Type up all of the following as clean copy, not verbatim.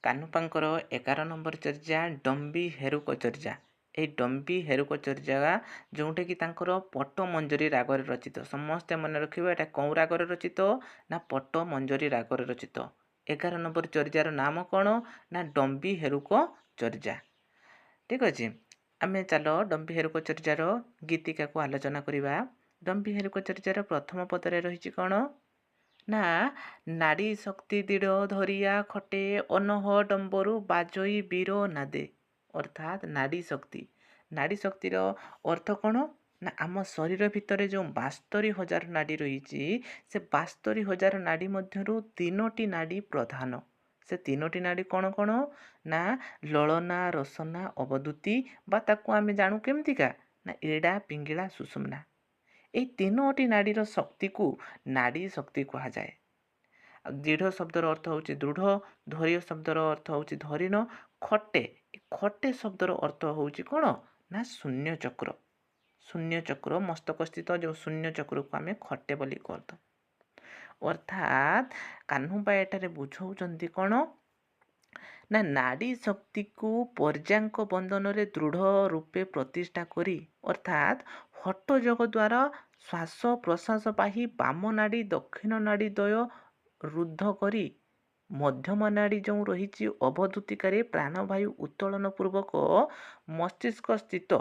କାହ୍ନୁପାଙ୍କର 11 number ଚର୍ଯା ଡମ୍ବି ହେରୁକ ଚର୍ଯା। এই ଡମ୍ବି ହେରୁକ ଚର୍ଯା ଯେଉଁଟାକି ତାଙ୍କର ପଟ୍ଟମଞ୍ଜରୀ ରାଗରେ ରଚିତ। ସମସ୍ତେ ମନେ ରଖିବ ଏଇଟା କେଉଁ ରାଗରେ ରଚିତ ନା ପଟ୍ଟମଞ୍ଜରୀ ରାଗରେ ରଚିତ। 11 ନମ୍ବର ଚର୍ଯାର ନାମ କ'ଣ ନା ଡମ୍ବି ହେରୁକ ଚର୍ଯା। ଠିକ୍ ଅଛି, ଆମେ ଚାଲ ଡମ୍ବି ହେରୁକ ଚର୍ଯାର ଗୀତିକାକୁ ଆଲୋଚନା କରିବା। ଡମ୍ବି ହେରୁକ ଚର୍ଯାର ପ୍ରଥମ ପଦରେ ରହିଛି କ'ଣ ନା ନାଡ଼ି ଶକ୍ତି ଦৃঢ় ଧରିଆ ଖଟେ ଅନହ ଡମ୍ବରୁ ବାଜଇ ବୀର ନାଦେ। ଅର୍ଥାତ୍ ନାଡ଼ି ଶକ୍ତିର ଅର୍ଥ କ'ଣ ନା ଆମ ଶରୀର ଭିତରେ ଯେଉଁ 72,000 ନାଡ଼ି ରହିଛି, ସେ 72,000 ନାଡ଼ି ମଧ୍ୟରୁ 3ଟି ନାଡ଼ି ପ୍ରଧାନ। ସେ 3ଟି ନାଡ଼ି କ'ଣ କ'ଣ ନା ଲଳନା, ରସନା, ଅବଧୂତି ବା ତାକୁ ଆମେ ଜାଣୁ କେମିତିକା ନା ଏଡ଼ା, ପିଙ୍ଗିଳା, ସୁଷୁମ୍ନା। ଏହି 3ଟି ନାଡ଼ୀର ଶକ୍ତିକୁ ନାଡ଼ି ଶକ୍ତି କୁହାଯାଏ। ଆଉ ଦୃଢ଼ ଶବ୍ଦର ଅର୍ଥ ହେଉଛି ଦୃଢ଼, ଧୈର୍ଯ୍ୟ ଶବ୍ଦର ଅର୍ଥ ହେଉଛି ଧରିନ, ଖଟେ ଶବ୍ଦର ଅର୍ଥ ହେଉଛି କ'ଣ ନା ଶୂନ୍ୟ ଚକ୍ର ମସ୍ତକସ୍ଥିତ ଯେଉଁ ଶୂନ୍ୟ ଚକ୍ରକୁ ଆମେ ଖଟେ ବୋଲି କହିଥାଉ। ଅର୍ଥାତ୍ କାହ୍ନୁପା ଏଠାରେ ବୁଝାଉଛନ୍ତି କ'ଣ ନା ନାଡ଼ି ଶକ୍ତିକୁ ପର୍ଯ୍ୟାଙ୍କ ବନ୍ଧନରେ ଦୃଢ଼ ରୂପେ ପ୍ରତିଷ୍ଠା କରି, ଅର୍ଥାତ୍ ହଠ ଯୋଗ ଦ୍ୱାରା ଶ୍ୱାସ ପ୍ରଶ୍ୱାସ ପାହି ବାମ ନାଡ଼ି ଦକ୍ଷିଣ ନାଡ଼ି ଦ୍ୱୟ ରୁଦ୍ଧ କରି ମଧ୍ୟମ ନାଡ଼ି ଯେଉଁ ରହିଛି ଅବଧୂତିକାରେ ପ୍ରାଣବାୟୁ ଉତ୍ତୋଳନ ପୂର୍ବକ ମସ୍ତିଷ୍କ ସ୍ଥିତ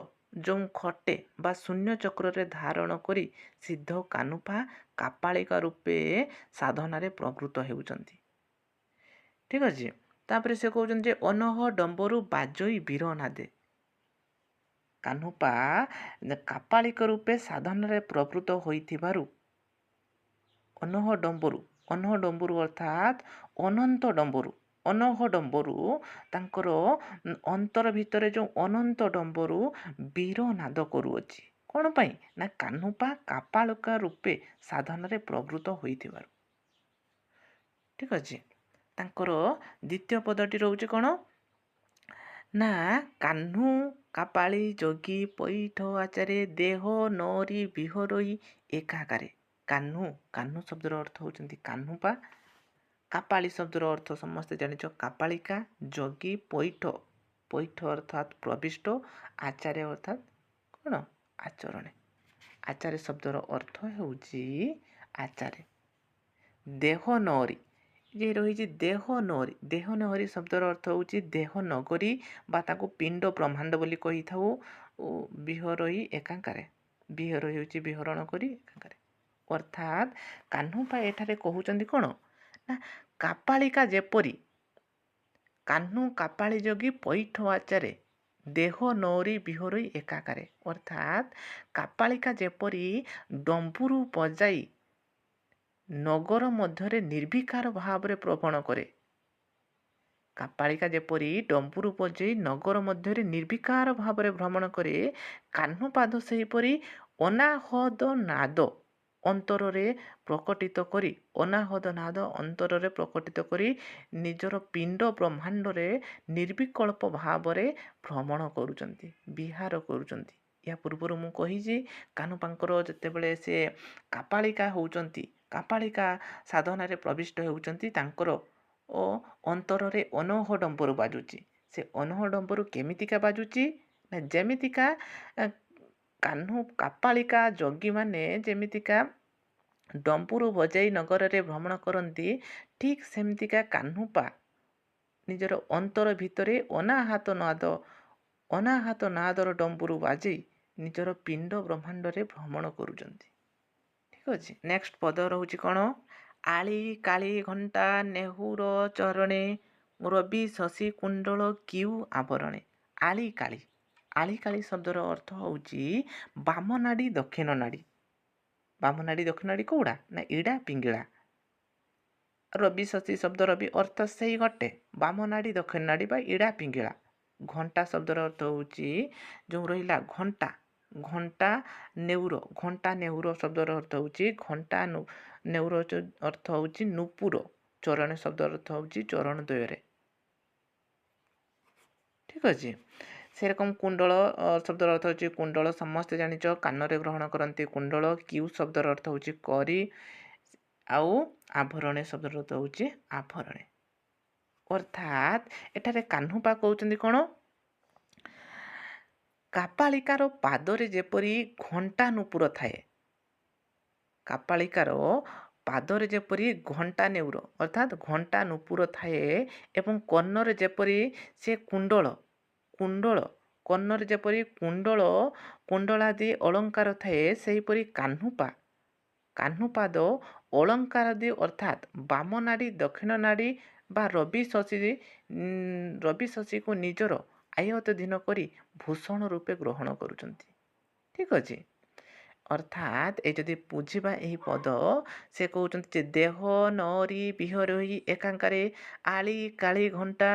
ଯେଉଁ ଖଟେ ବା ଶୂନ୍ୟ ଚକ୍ରରେ ଧାରଣ କରି ସିଦ୍ଧ କାହ୍ନୁପା କାପାଳିକା ରୂପେ ସାଧନାରେ ପ୍ରବୃତ୍ତ ହେଉଛନ୍ତି। ଠିକ୍ ଅଛି, ତାପରେ ସେ କହୁଛନ୍ତି ଯେ ଅନହ ଡମ୍ବରୁ ବାଜଇ ବୀର ନାଦେ। କାହ୍ନୁପା କାପାଳିକ ରୂପେ ସାଧନାରେ ପ୍ରବୃତ୍ତ ହୋଇଥିବାରୁ ଅନହ ଡମ୍ବରୁ ଅର୍ଥାତ୍ ଅନହ ଡମ୍ବରୁ ତାଙ୍କର ଅନ୍ତର ଭିତରେ ଯେଉଁ ଅନନ୍ତ ଡମ୍ବରୁ ବୀର ନାଦ କରୁଅଛି। କ'ଣ ପାଇଁ ନା କାହ୍ନୁପା କାପାଳିକା ରୂପେ ସାଧନାରେ ପ୍ରବୃତ୍ତ ହୋଇଥିବାରୁ। ଠିକ୍ ଅଛି, ତାଙ୍କର ଦ୍ୱିତୀୟ ପଦଟି ରହୁଛି କ'ଣ ନା କାହ୍ନୁ କାପାଳି ଯୋଗୀ ପୈଠ ଆଚାରେ ଦେହ ନରି ବିହରଇ ଏକାକାରେ। କାହ୍ନୁ ଶବ୍ଦର ଅର୍ଥ ହେଉଛନ୍ତି କାହ୍ନୁପା, କାପାଳି ଶବ୍ଦର ଅର୍ଥ ସମସ୍ତେ ଜାଣିଛ କାପାଳିକା, ଯୋଗୀ ପୈଠ ଅର୍ଥାତ୍ ପ୍ରବିଷ୍ଟ, ଆଚାର୍ୟ ଅର୍ଥାତ୍ କ'ଣ ଆଚରଣେ। ଆଚାର୍ୟ ଶବ୍ଦର ଅର୍ଥ ହେଉଛି ଆଚାର୍ୟ। ଦେହ ନରି ଯେ ରହିଛି ଦେହ ନରି ଶବ୍ଦର ଅର୍ଥ ହେଉଛି ଦେହ ନଗରୀ ବା ତାକୁ ପିଣ୍ଡ ବ୍ରହ୍ମାଣ୍ଡ ବୋଲି କହିଥାଉ। ବିହରଇ ଏକାଙ୍କାରେ, ବିହରଇ ହେଉଛି ବିହରଣ କରି ଏକାଙ୍କାରେ। ଅର୍ଥାତ୍ କାହ୍ନୁପା ଏଠାରେ କହୁଛନ୍ତି କ'ଣ ନା କାପାଳିକା ଯେପରି କାହ୍ନୁ କାପାଳି ଯୋଗୀ ପୈଠ ଆଚାରେ ଦେହ ନରି ବିହରଇ ଏକାକାରେ। ଅର୍ଥାତ୍ କାପାଳିକା ଯେପରି ଡମ୍ବୁରୁ ବଜାଇ ନଗର ମଧ୍ୟରେ ନିର୍ବିକାର ଭାବରେ ପ୍ରବଣ କରେ। କାପାଳିକା ଯେପରି ଡମ୍ବୁରୁ ବଜାଇ ନଗର ମଧ୍ୟରେ ନିର୍ବିକାର ଭାବରେ ଭ୍ରମଣ କରେ, କାହ୍ନୁପାଦ ସେହିପରି ଅନାହଦ ନାଦ ଅନ୍ତରରେ ପ୍ରକଟିତ କରି ନିଜର ପିଣ୍ଡ ବ୍ରହ୍ମାଣ୍ଡରେ ନିର୍ବିକଳ୍ପ ଭାବରେ ଭ୍ରମଣ କରୁଛନ୍ତି, ବିହାର କରୁଛନ୍ତି। ଏହା ପୂର୍ବରୁ ମୁଁ କହିଛି କାହ୍ନୁପାଙ୍କର ଯେତେବେଳେ ସେ କାପାଳିକା ସାଧନାରେ ପ୍ରବିଷ୍ଟ ହେଉଛନ୍ତି, ତାଙ୍କର ଅନ୍ତରରେ ଅନହ ଡମ୍ବରୁ ବାଜୁଛି। ସେ ଅନହ ଡମ୍ବରୁ କେମିତିକା ବାଜୁଛି ନା ଯେମିତିକା କାପାଳିକା ଯୋଗୀମାନେ ଯେମିତିକା ଡମ୍ବୁରୁ ବଜାଇ ନଗରରେ ଭ୍ରମଣ କରନ୍ତି, ଠିକ୍ ସେମିତିକା କାହ୍ନୁପା ନିଜର ଅନ୍ତର ଭିତରେ ଅନାହତ ନାଦର ଡମ୍ବୁରୁ ବାଜେଇ ନିଜର ପିଣ୍ଡ ବ୍ରହ୍ମାଣ୍ଡରେ ଭ୍ରମଣ କରୁଛନ୍ତି। ଠିକ୍ ଅଛି, ନେକ୍ସଟ ପଦ ରହୁଛି କ'ଣ ଆଳି କାଳି ଘଣ୍ଟା ନେହୁର ଚରଣେ ରବି ଶଶି କୁଣ୍ଡଳ କିଉ ଆବରଣେ। ଆଳି କାଳି ଶବ୍ଦର ଅର୍ଥ ହେଉଛି ବାମ ନାଡ଼ି ଦକ୍ଷିଣ ନାଡ଼ି। ବାମ ନାଡ଼ି ଦକ୍ଷିଣ ନାଡ଼ି କେଉଁଟା ନା ଏଡ଼ା, ପିଙ୍ଗିଳା। ରବି ଶଶି ଶବ୍ଦ ରବି ଅର୍ଥ ସେଇ ଗୋଟେ ବାମ ନାଡ଼ି ଦକ୍ଷିଣ ନାଡ଼ି ବା ଏଡ଼ା, ପିଙ୍ଗିଳା। ଘଣ୍ଟା ଶବ୍ଦର ଅର୍ଥ ହେଉଛି ଯେଉଁ ରହିଲା ଘଣ୍ଟା ନେଉର ଶବ୍ଦର ଅର୍ଥ ହେଉଛି ଘଣ୍ଟା, ନେଉର ଅର୍ଥ ହେଉଛି ନୂପୁର, ଚରଣ ଶବ୍ଦର ଅର୍ଥ ହେଉଛି ଚରଣ ଦ୍ୱୟରେ। ଠିକ୍ ଅଛି, ସେରକମ କୁଣ୍ଡଳ ଶବ୍ଦର ଅର୍ଥ ହେଉଛି କୁଣ୍ଡଳ, ସମସ୍ତେ ଜାଣିଛ କାନରେ ଗ୍ରହଣ କରନ୍ତି କୁଣ୍ଡଳ। କିଉ ଶବ୍ଦର ଅର୍ଥ ହେଉଛି କରି, ଆଉ ଆଭରଣେ ଶବ୍ଦର ଅର୍ଥ ହେଉଛି ଆଭରଣେ। ଅର୍ଥାତ୍ ଏଠାରେ କାହ୍ନୁପା କହୁଛନ୍ତି କ'ଣ? କାପାଳିକାର ପାଦରେ ଯେପରି ଘଣ୍ଟା ନୂପୁର ଥାଏ, କାପାଳିକାର ପାଦରେ ଯେପରି ଘଣ୍ଟା ନେଉର ଅର୍ଥାତ୍ ଘଣ୍ଟା ନୂପୁର ଥାଏ ଏବଂ କର୍ଣ୍ଣରେ ଯେପରି ସେ କୁଣ୍ଡଳ କର୍ଣ୍ଣରେ ଯେପରି କୁଣ୍ଡଳାଦି ଅଳଙ୍କାର ଥାଏ, ସେହିପରି କାହ୍ନୁପାଦ ଅଳଙ୍କାର ଆଦି ଅର୍ଥାତ୍ ବାମ ନାଡ଼ି ଦକ୍ଷିଣ ନାଡ଼ି ବା ରବି ଶଶୀକୁ ନିଜର ଆୟତ୍ତାଧୀନ କରି ଭୂଷଣ ରୂପେ ଗ୍ରହଣ କରୁଛନ୍ତି। ଠିକ୍ ଅଛି। ଅର୍ଥାତ୍ ଏ ଯଦି ବୁଝିବା ଏହି ପଦ, ସେ କହୁଛନ୍ତି ଯେ ଦେହ ନରି ବିହରଇ ଏକାଙ୍କାରେ ଆଳି କାଳି ଘଣ୍ଟା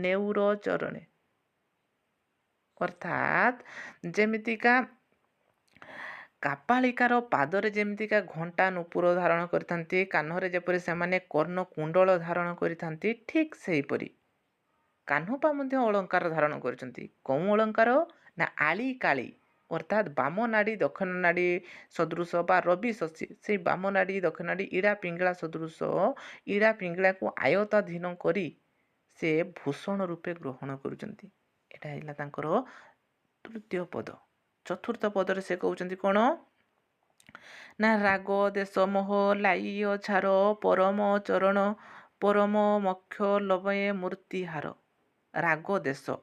ନେଉର ଚରଣେ। ଅର୍ଥାତ୍ ଯେମିତିକା କାପାଳିକାର ପାଦରେ ଯେମିତିକା ଘଣ୍ଟା ନୂପୁର ଧାରଣ କରିଥାନ୍ତି, କାହ୍ନରେ ଯେପରି ସେମାନେ କର୍ଣ୍ଣ କୁଣ୍ଡଳ ଧାରଣ କରିଥାନ୍ତି, ଠିକ୍ ସେହିପରି କାହ୍ନୁପା ମଧ୍ୟ ଅଳଙ୍କାର ଧାରଣ କରିଛନ୍ତି। କେଉଁ ଅଳଙ୍କାର? ନା ଆଳି କାଳି ଅର୍ଥାତ୍ ବାମ ନାଡ଼ି ଦକ୍ଷିଣ ନାଡ଼ି ସଦୃଶ ବା ରବି ଶଶୀ, ସେଇ ବାମ ନାଡ଼ି ଦକ୍ଷିଣ ନାଡ଼ି ଇଡ଼ା ପିଙ୍ଗଳା ସଦୃଶ ଇଡ଼ା ପିଙ୍ଗଳାକୁ ଆୟତ୍ତାଧୀନ କରି ସେ ଭୂଷଣ ରୂପେ ଗ୍ରହଣ କରୁଛନ୍ତି। ଏଇଟା ହେଲା ତାଙ୍କର ତୃତୀୟ ପଦ। ଚତୁର୍ଥ ପଦରେ ସେ କହୁଛନ୍ତି କ'ଣ? ନା ରାଗ ଦେଶ ମୋହ ଲାଇ ଛାର ପରମ ଚରଣ ପରମ ମକ୍ଷ ଲବଏ ମୂର୍ତ୍ତି ହାର। ରାଗ ଦେଶ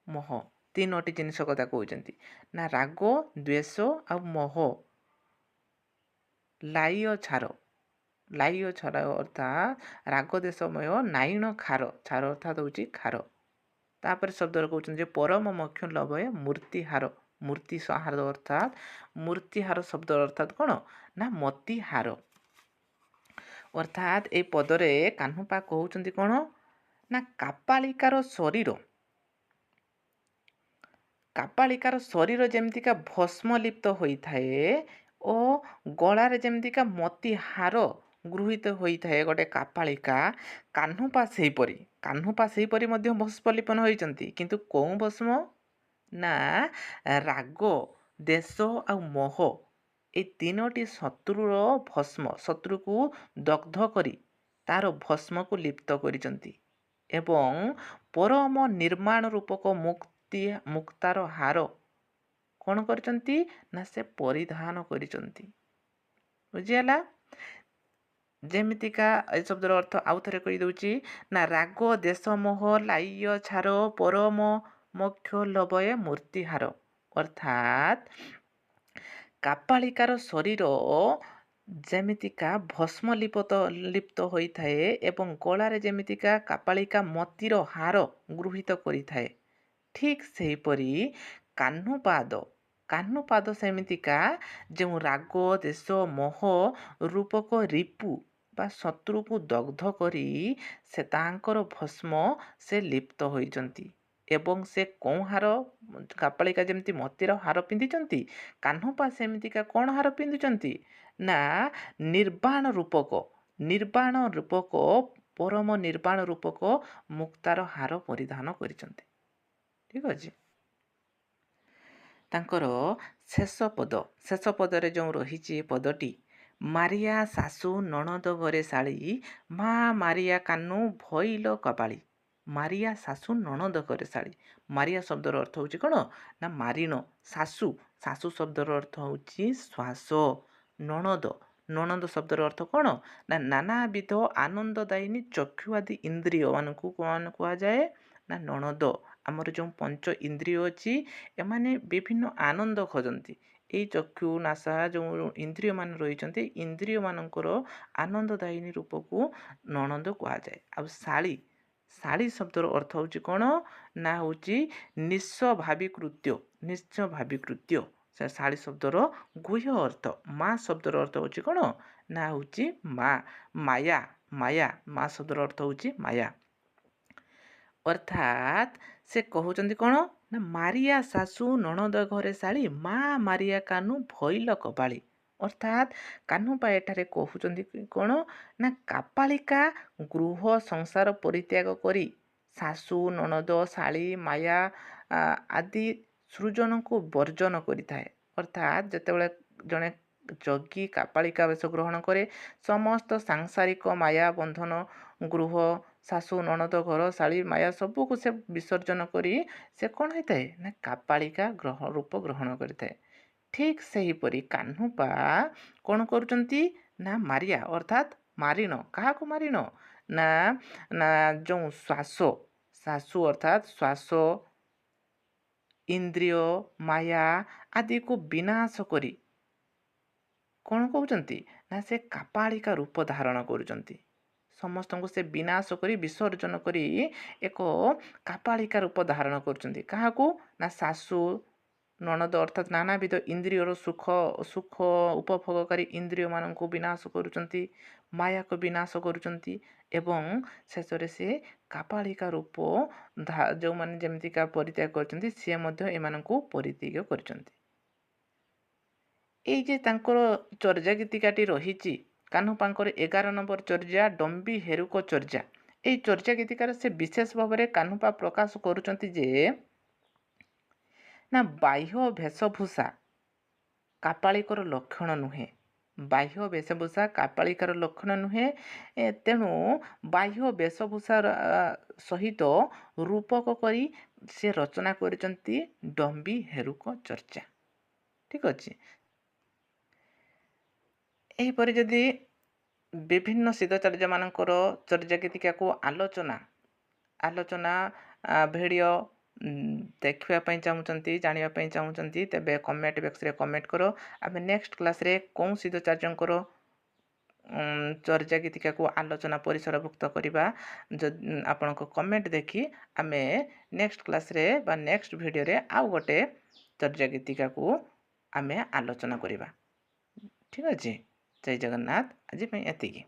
ମୋହ ତିନୋଟି ଜିନିଷ କଥା କହୁଛନ୍ତି। ନା ରାଗ, ଦ୍ୱେଷ ଆଉ ମୋହ। ଲାଇ ଛାର ଅର୍ଥାତ୍ ରାଗ ଦେଶମୟ ନାଇଣ ଖାର, ଛାର ଅର୍ଥାତ୍ ହେଉଛି ଖାର। ତାପରେ ଶବ୍ଦରେ କହୁଛନ୍ତି ଯେ ପରମ ମକ୍ଷ ଲବଏ ମୂର୍ତ୍ତିହାର। ମୂର୍ତ୍ତିହାର ଅର୍ଥାତ୍ ମୂର୍ତ୍ତିହାର ଶବ୍ଦର ଅର୍ଥାତ୍ କ'ଣ? ନା ମତିହାର। ଅର୍ଥାତ୍ এই ପଦରେ କାହ୍ନୁପା କହୁଛନ୍ତି କ'ଣ? ନା କାପାଳିକାର ଶରୀର ଯେମିତିକା ଭସ୍ମ ଲିପ୍ତ ହୋଇଥାଏ ଓ ଗଳାରେ ଯେମିତିକା ମତି ହାର ଗୃହୀତ ହୋଇଥାଏ ଗୋଟେ କାପାଳିକା, କାହ୍ନୁପା ସେହିପରି ମଧ୍ୟ ଭସ୍ମ ଲିପନ ହୋଇଛନ୍ତି। କିନ୍ତୁ କେଉଁ ଭସ୍ମ? ନା ରାଗ, ଦେଶ ଆଉ ମୋହ, এই ତିନୋଟି ଶତ୍ରୁର ଭସ୍ମ, ଶତ୍ରୁକୁ ଦଗ୍ଧ କରି ତାର ଭସ୍ମକୁ ଲିପ୍ତ କରିଛନ୍ତି ଏବଂ ପରମ ନିର୍ମାଣ ରୂପକ ମୁକ୍ତାର ହାର କ'ଣ କରିଛନ୍ତି? ନା ସେ ପରିଧାନ କରିଛନ୍ତି। ବୁଝିହେଲା? ଯେମିତିକା ଏ ଶବ୍ଦର ଅର୍ଥ ଆଉ ଥରେ କହିଦେଉଛି। ନା ରାଗ ଦେଶ ମୋହ ଲାଇ ଛାର ପରମ ମୋକ୍ଷ ଲବଏ ମୂର୍ତ୍ତିହାର। ଅର୍ଥାତ୍ କାପାଳିକାର ଶରୀର ଯେମିତିକା ଭସ୍ମ ଲିପ୍ତ ହୋଇଥାଏ ଏବଂ ଗଳାରେ ଯେମିତିକା କାପାଳିକା ମତିର ହାର ଗୃହୀତ କରିଥାଏ, ଠିକ୍ ସେହିପରି କାହ୍ନୁପାଦ ସେମିତିକା ଯେଉଁ ରାଗ ଦେଶ ମୋହ ରୂପକ ରିପୁ ବା ଶତ୍ରୁକୁ ଦଗ୍ଧ କରି ସେ ତାଙ୍କର ଭସ୍ମ ସେ ଲିପ୍ତ ହୋଇଛନ୍ତି। ଏବଂ ସେ କେଉଁ ହାର? କାପାଳିକା ଯେମିତି ମତିର ହାର ପିନ୍ଧିଛନ୍ତି, କାହ୍ନୁପା ସେମିତିକା କ'ଣ ହାର ପିନ୍ଧୁଛନ୍ତି? ନା ନିର୍ବାଣ ରୂପକ ପରମ ନିର୍ବାଣ ରୂପକ ମୁକ୍ତାର ହାର ପରିଧାନ କରିଛନ୍ତି। ଠିକ୍ ଅଛି। ତାଙ୍କର ଶେଷ ପଦରେ ଯେଉଁ ରହିଛି ପଦଟି, ମାରିଆ ଶାଶୁ ନଣଦ ଘରେ ଶାଳୀ ମା ମାରିଆ କାହ୍ନୁ ଭଇଲ କପାଳି। ମାରିଆ ଶାଶୁ ନଣଦ ଘରେ ଶାଳୀ। ମାରିଆ ଶବ୍ଦର ଅର୍ଥ ହେଉଛି କ'ଣ? ନା ମାରିଣ। ଶାଶୁ ଶବ୍ଦର ଅର୍ଥ ହେଉଛି ଶ୍ୱାସ। ନଣଦ ଶବ୍ଦର ଅର୍ଥ କ'ଣ? ନା ନାନାବିଧ ଆନନ୍ଦଦାୟିନୀ ଚକ୍ଷୁ ଆଦି ଇନ୍ଦ୍ରିୟମାନଙ୍କୁ କ'ଣ କୁହାଯାଏ? ନା ନଣଦ। ଆମର ଯେଉଁ ପଞ୍ଚ ଇନ୍ଦ୍ରିୟ ଅଛି, ଏମାନେ ବିଭିନ୍ନ ଆନନ୍ଦ ଖୋଜନ୍ତି। ଏଇ ଚକ୍ଷୁ ନାସା ଯେଉଁ ଇନ୍ଦ୍ରିୟମାନେ ରହିଛନ୍ତି, ଇନ୍ଦ୍ରିୟମାନଙ୍କର ଆନନ୍ଦଦାୟିନୀ ରୂପକୁ ନଣଦ କୁହାଯାଏ। ଆଉ ଶାଳୀ ଶବ୍ଦର ଅର୍ଥ ହେଉଛି କ'ଣ? ନା ହେଉଛି ନିଃସ୍ୱାଭାବିକୃତ୍ୟ। ସେ ଶାଳୀ ଶବ୍ଦର ଗୁହ୍ୟ ଅର୍ଥ। ମା ଶବ୍ଦର ଅର୍ଥ ହେଉଛି କ'ଣ? ନା ହେଉଛି ମାୟା। ମା ଶବ୍ଦର ଅର୍ଥ ହେଉଛି ମାୟା। ଅର୍ଥାତ୍ ସେ କହୁଛନ୍ତି କ'ଣ? ନା ମାରିଆ ଶାଶୁ ନଣଦ ଘରେ ଶାଳୀ ମା ମାରିଆ କାହ୍ନୁ ଭଇଲ କପାଳି। ଅର୍ଥାତ୍ କାହ୍ନୁପା ଏଠାରେ କହୁଛନ୍ତି କ'ଣ? ନା କାପାଳିକା ଗୃହ ସଂସାର ପରିତ୍ୟାଗ କରି ଶାଶୁ ନଣଦ ଶାଳୀ ମାୟା ଆଦି ସୃଜନକୁ ବର୍ଜନ କରିଥାଏ। ଅର୍ଥାତ୍ ଯେତେବେଳେ ଜଣେ ଯୋଗୀ କାପାଳିକା ବେଶ ଗ୍ରହଣ କରେ, ସମସ୍ତ ସାଂସାରିକ ମାୟା ବନ୍ଧନ, ଗୃହ ଶାଶୁ ନଣଦ ଘର ଶାଳୀ ମାୟା ସବୁକୁ ସେ ବିସର୍ଜନ କରି ସେ କ'ଣ ହେଇଥାଏ ନା କାପାଳିକା ରୂପ ଗ୍ରହଣ କରିଥାଏ। ଠିକ୍ ସେହିପରି କାହ୍ନୁପା କ'ଣ କରୁଛନ୍ତି ନା ମାରିଆ ଅର୍ଥାତ୍ ମାରିଣ। କାହାକୁ ମାରିଣ ନା ନା ଯେଉଁ ଶାଶୁ ଅର୍ଥାତ୍ ଶ୍ୱାସ ଇନ୍ଦ୍ରିୟ ମାୟା ଆଦିକୁ ବିନାଶ କରି କ'ଣ କହୁଛନ୍ତି ନା ସେ କାପାଳିକା ରୂପ ଧାରଣ କରୁଛନ୍ତି। ସମସ୍ତଙ୍କୁ ସେ ବିନାଶ କରି ବିସର୍ଜନ କରି ଏକ କାପାଳିକା ରୂପ ଧାରଣ କରୁଛନ୍ତି। କାହାକୁ ନା ଶାଶୁ ନଣଦ ଅର୍ଥାତ୍ ନାନାବିଧ ଇନ୍ଦ୍ରିୟର ସୁଖ ଉପଭୋଗକାରୀ ଇନ୍ଦ୍ରିୟମାନଙ୍କୁ ବିନାଶ କରୁଛନ୍ତି, ମାୟାକୁ ବିନାଶ କରୁଛନ୍ତି ଏବଂ ଶେଷରେ ସେ କାପାଳିକା ରୂପ ଯେଉଁମାନେ ଯେମିତିକା ପରିତ୍ୟାଗ କରିଛନ୍ତି ସିଏ ମଧ୍ୟ ଏମାନଙ୍କୁ ପରିତ୍ୟାଗ କରିଛନ୍ତି। ଏଇ ଯେ ତାଙ୍କର ଚର୍ଯା ଗୀତିକାଟି ରହିଛି କାହ୍ନୁପାଙ୍କର 11 ନମ୍ବର ଚର୍ଯା ଡମ୍ବି ହେରୁକ ଚର୍ଯା। ଏଇ ଚର୍ଯା ଗୀତିକାର ସେ ବିଶେଷ ଭାବରେ କାହ୍ନୁପା ପ୍ରକାଶ କରୁଛନ୍ତି ଯେ ନା ବାହ୍ୟ ବେଶଭୂଷା କାପାଳିକର ଲକ୍ଷଣ ନୁହେଁ। ବାହ୍ୟ ବେଶଭୂଷା କାପାଳିକାର ଲକ୍ଷଣ ନୁହେଁ। ତେଣୁ ବାହ୍ୟ ବେଶଭୂଷା ସହିତ ରୂପକ କରି ସେ ରଚନା କରିଛନ୍ତି ଡମ୍ବି ହେରୁକ ଚର୍ଯା। ଠିକ୍ ଅଛି। ଏହିପରି ଯଦି ବିଭିନ୍ନ ସିଦ୍ଧଚର୍ଯ୍ୟାମାନଙ୍କର ଚର୍ଯା ଗୀତିକାକୁ ଆଲୋଚନା ଭିଡ଼ିଓ ଦେଖିବା ପାଇଁ ଚାହୁଁଛନ୍ତି ଜାଣିବା ପାଇଁ ଚାହୁଁଛନ୍ତି ତେବେ କମେଣ୍ଟ ବକ୍ସରେ କମେଣ୍ଟ କର। ଆମେ ନେକ୍ସଟ କ୍ଲାସ୍ରେ କେଉଁ ସିଦ୍ଧଚର୍ଯ୍ୟାଙ୍କର ଚର୍ଯା ଗୀତିକାକୁ ଆଲୋଚନା ପରିସରଭୁକ୍ତ କରିବା ଆପଣଙ୍କ କମେଣ୍ଟ ଦେଖି ଆମେ ନେକ୍ସଟ କ୍ଲାସ୍ରେ ବା ନେକ୍ସଟ ଭିଡ଼ିଓରେ ଆଉ ଗୋଟେ ଚର୍ଯା ଗୀତିକାକୁ ଆମେ ଆଲୋଚନା କରିବା। ଠିକ୍ ଅଛି। ଜୟ ଜଗନ୍ନାଥ। ଆଜି ପାଇଁ ଏତିକି।